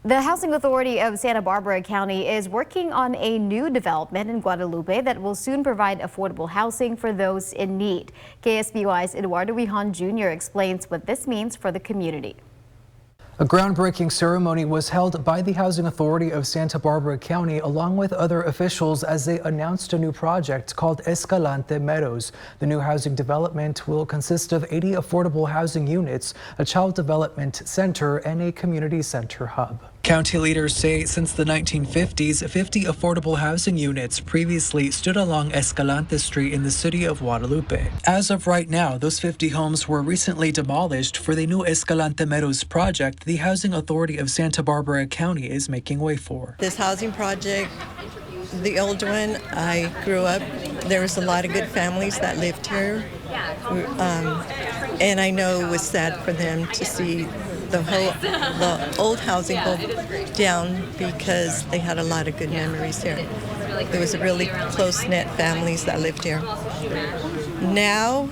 The Housing Authority of Santa Barbara County is working on a new development in Guadalupe that will soon provide affordable housing for those in need. KSBY's Eduardo Rijon Jr. explains what this means for the community. A groundbreaking ceremony was held by the Housing Authority of Santa Barbara County along with other officials as they announced a new project called Escalante Meadows. The new housing development will consist of 80 affordable housing units, a child development center, and a community center hub. County leaders say since the 1950s, 50 affordable housing units previously stood along Escalante Street in the city of Guadalupe. As of right now, those 50 homes were recently demolished for the new Escalante Meadows project the Housing Authority of Santa Barbara County is making way for. This housing project, the old one, I grew up, there was a lot of good families that lived here. And I know it was sad for them to see the old housing go down because they had a lot of good memories here. There was a really close-knit families that lived here. Now,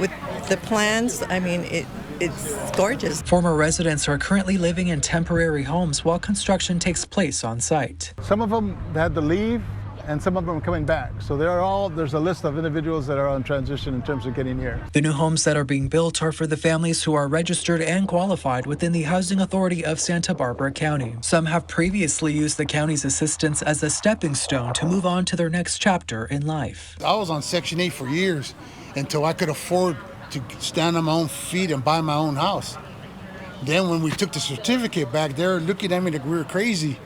with the plans, I mean, it's gorgeous. Former residents are currently living in temporary homes while construction takes place on site. Some of them had to leave, and some of them are coming back. So there's a list of individuals that are on transition in terms of getting here. The new homes that are being built are for the families who are registered and qualified within the Housing Authority of Santa Barbara County. Some have previously used the county's assistance as a stepping stone to move on to their next chapter in life. I was on Section 8 for years until I could afford to stand on my own feet and buy my own house. Then when we took the certificate back, they were looking at me like we were crazy.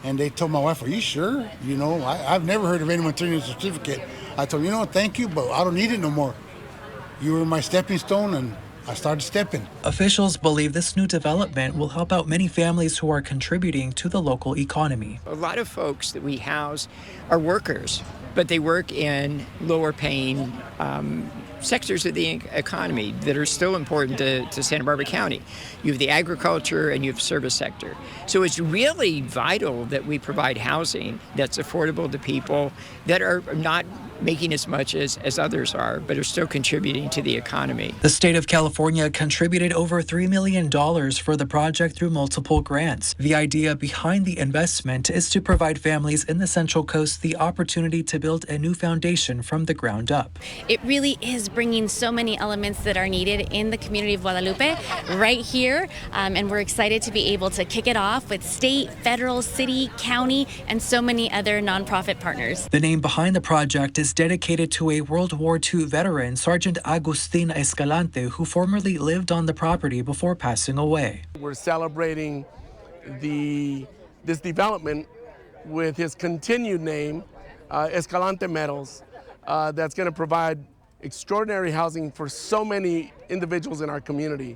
And they told my wife, "Are you sure? You know, I've never heard of anyone turning a certificate." I told them, thank you, but I don't need it no more. You were my stepping stone, and I started stepping. Officials believe this new development will help out many families who are contributing to the local economy. A lot of folks that we house are workers, but they work in lower paying sectors of the economy that are still important to Santa Barbara County. You have the agriculture and you have service sector. So it's really vital that we provide housing that's affordable to people that are not making as much as others are, but are still contributing to the economy. The state of California contributed over $3 million for the project through multiple grants. The idea behind the investment is to provide families in the Central Coast the opportunity to build a new foundation from the ground up. It really is bringing so many elements that are needed in the community of Guadalupe right here, and we're excited to be able to kick it off with state, federal, city, county, and so many other nonprofit partners. The name behind the project is dedicated to a World War II veteran, Sergeant Agustin Escalante, who formerly lived on the property before passing away. We're celebrating this development with his continued name, Escalante Meadows, that's going to provide extraordinary housing for so many individuals in our community.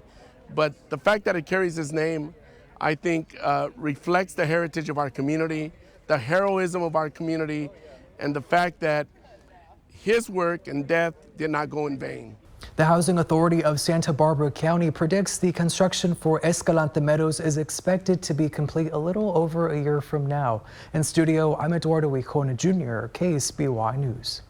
But the fact that it carries his name, I think, reflects the heritage of our community, the heroism of our community, and the fact that his work and death did not go in vain. The Housing Authority of Santa Barbara County predicts the construction for Escalante Meadows is expected to be complete a little over a year from now. In studio, I'm Eduardo Rijon Jr., KSBY News.